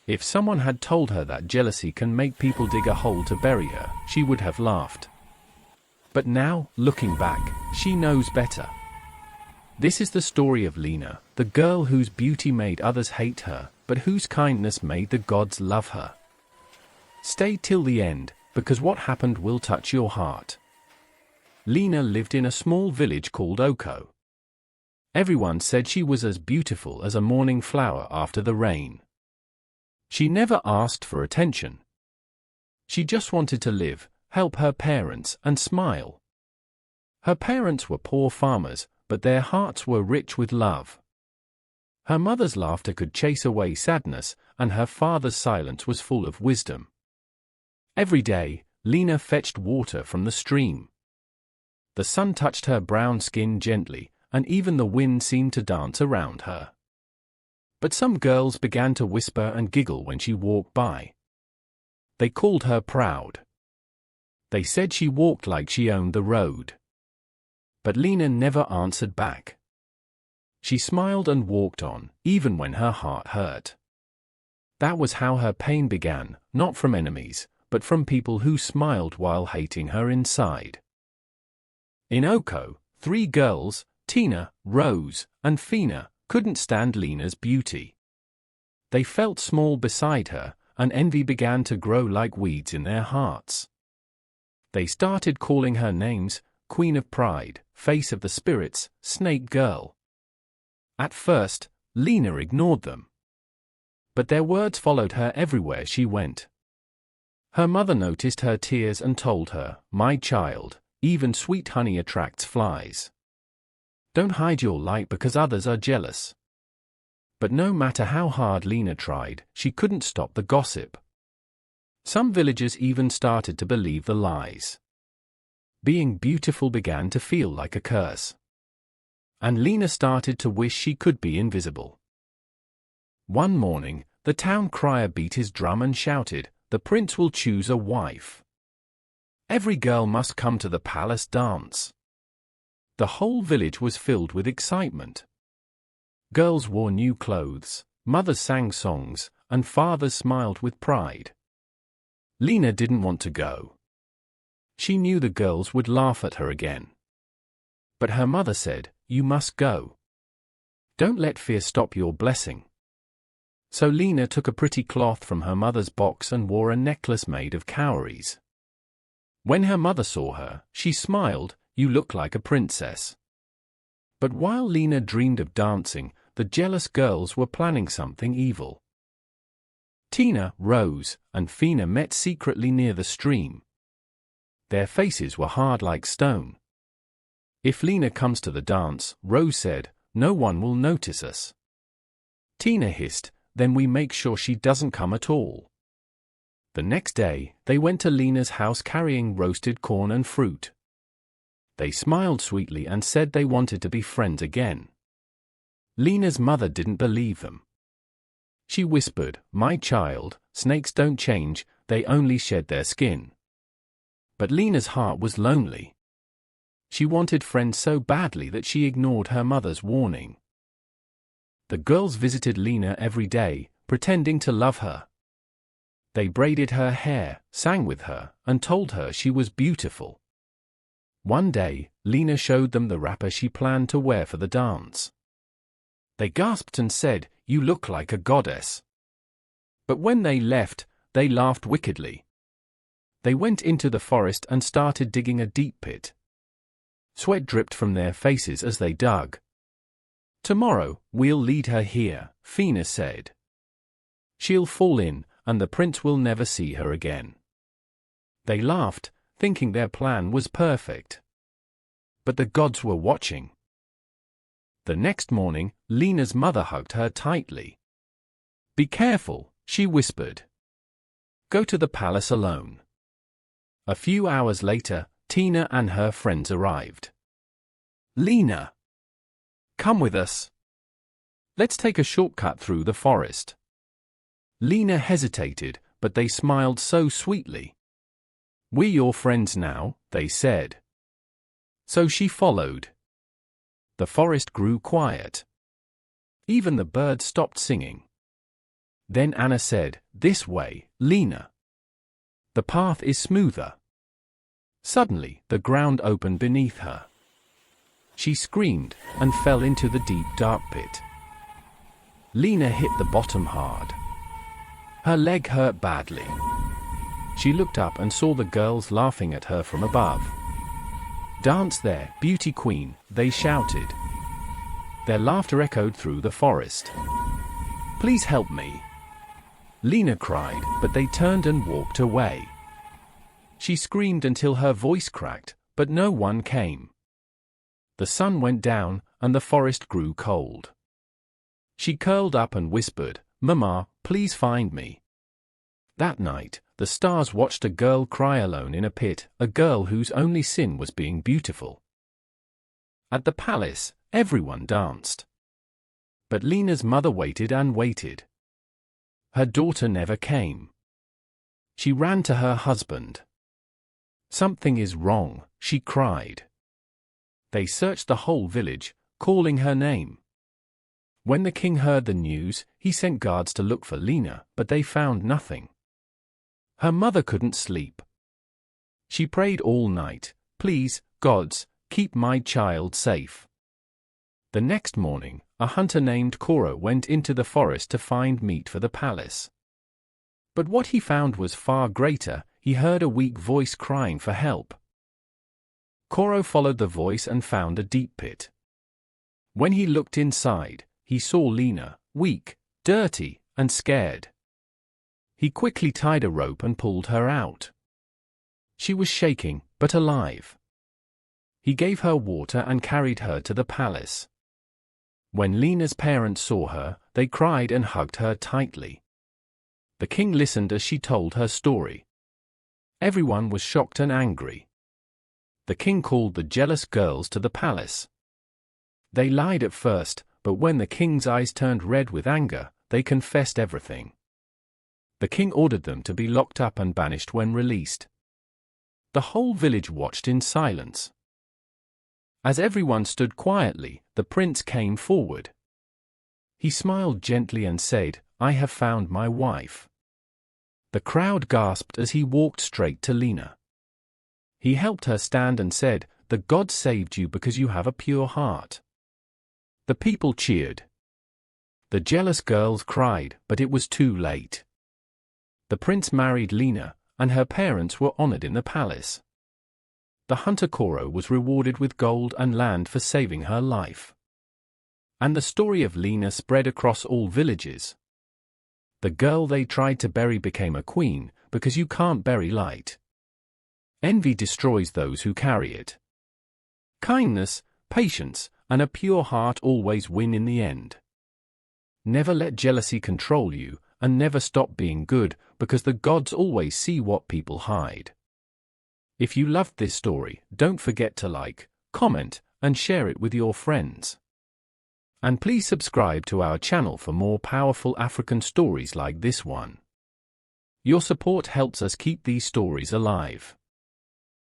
If someone had told her that jealousy can make people dig a hole to bury her, she would have laughed. But now, looking back, she knows better. This is the story of Lina, the girl whose beauty made others hate her, but whose kindness made the gods love her. Stay till the end, because what happened will touch your heart. Lina lived in a small village called Oko. Everyone said she was as beautiful as a morning flower after the rain. She never asked for attention. She just wanted to live, help her parents, and smile. Her parents were poor farmers, but their hearts were rich with love. Her mother's laughter could chase away sadness, and her father's silence was full of wisdom. Every day, Lina fetched water from the stream. The sun touched her brown skin gently, and even the wind seemed to dance around her. But some girls began to whisper and giggle when she walked by. They called her proud. They said she walked like she owned the road. But Lina never answered back. She smiled and walked on, even when her heart hurt. That was how her pain began, not from enemies, but from people who smiled while hating her inside. In Oko, 3 girls, Tina, Rose, and Fina, couldn't stand Lina's beauty. They felt small beside her, and envy began to grow like weeds in their hearts. They started calling her names: Queen of Pride, Face of the Spirits, Snake Girl. At first, Lina ignored them. But their words followed her everywhere she went. Her mother noticed her tears and told her, "My child, even sweet honey attracts flies. Don't hide your light because others are jealous." But no matter how hard Lina tried, she couldn't stop the gossip. Some villagers even started to believe the lies. Being beautiful began to feel like a curse. And Lina started to wish she could be invisible. One morning, the town crier beat his drum and shouted, "The prince will choose a wife. Every girl must come to the palace dance." The whole village was filled with excitement. Girls wore new clothes, mothers sang songs, and fathers smiled with pride. Lina didn't want to go. She knew the girls would laugh at her again. But her mother said, "You must go. Don't let fear stop your blessing." So Lina took a pretty cloth from her mother's box and wore a necklace made of cowries. When her mother saw her, she smiled, "You look like a princess." But while Lina dreamed of dancing, the jealous girls were planning something evil. Tina, Rose, and Fina met secretly near the stream. Their faces were hard like stone. "If Lina comes to the dance," Rose said, "no one will notice us." Tina hissed, "Then we make sure she doesn't come at all." The next day, they went to Lina's house carrying roasted corn and fruit. They smiled sweetly and said they wanted to be friends again. Lina's mother didn't believe them. She whispered, "My child, snakes don't change, they only shed their skin." But Lina's heart was lonely. She wanted friends so badly that she ignored her mother's warning. The girls visited Lina every day, pretending to love her. They braided her hair, sang with her, and told her she was beautiful. One day, Lina showed them the wrapper she planned to wear for the dance. They gasped and said, "You look like a goddess." But when they left, they laughed wickedly. They went into the forest and started digging a deep pit. Sweat dripped from their faces as they dug. "Tomorrow, we'll lead her here," Fina said. "She'll fall in, and the prince will never see her again." They laughed, thinking their plan was perfect. But the gods were watching. The next morning, Lina's mother hugged her tightly. "Be careful," she whispered. "Go to the palace alone." A few hours later, Tina and her friends arrived. "Lina, come with us. Let's take a shortcut through the forest." Lina hesitated, but they smiled so sweetly. "We're your friends now," they said. So she followed. The forest grew quiet. Even the birds stopped singing. Then Anna said, "This way, Lina. The path is smoother." Suddenly, the ground opened beneath her. She screamed and fell into the deep dark pit. Lina hit the bottom hard. Her leg hurt badly. She looked up and saw the girls laughing at her from above. "Dance there, beauty queen," they shouted. Their laughter echoed through the forest. "Please help me," Lina cried, but they turned and walked away. She screamed until her voice cracked, but no one came. The sun went down, and the forest grew cold. She curled up and whispered, "Mama, please find me." That night, the stars watched a girl cry alone in a pit, a girl whose only sin was being beautiful. At the palace, everyone danced. But Lina's mother waited and waited. Her daughter never came. She ran to her husband. "Something is wrong," she cried. They searched the whole village, calling her name. When the king heard the news, he sent guards to look for Lina, but they found nothing. Her mother couldn't sleep. She prayed all night, "Please, gods, keep my child safe." The next morning, a hunter named Koro went into the forest to find meat for the palace. But what he found was far greater. He heard a weak voice crying for help. Koro followed the voice and found a deep pit. When he looked inside, he saw Lina, weak, dirty, and scared. He quickly tied a rope and pulled her out. She was shaking, but alive. He gave her water and carried her to the palace. When Lina's parents saw her, they cried and hugged her tightly. The king listened as she told her story. Everyone was shocked and angry. The king called the jealous girls to the palace. They lied at first, but when the king's eyes turned red with anger, they confessed everything. The king ordered them to be locked up and banished when released. The whole village watched in silence. As everyone stood quietly, the prince came forward. He smiled gently and said, "I have found my wife." The crowd gasped as he walked straight to Lina. He helped her stand and said, "The gods saved you because you have a pure heart." The people cheered. The jealous girls cried, but it was too late. The prince married Lina, and her parents were honored in the palace. The hunter Koro was rewarded with gold and land for saving her life. And the story of Lina spread across all villages. The girl they tried to bury became a queen, because you can't bury light. Envy destroys those who carry it. Kindness, patience, and a pure heart always win in the end. Never let jealousy control you, and never stop being good, because the gods always see what people hide. If you loved this story, don't forget to like, comment, and share it with your friends. And please subscribe to our channel for more powerful African stories like this one. Your support helps us keep these stories alive.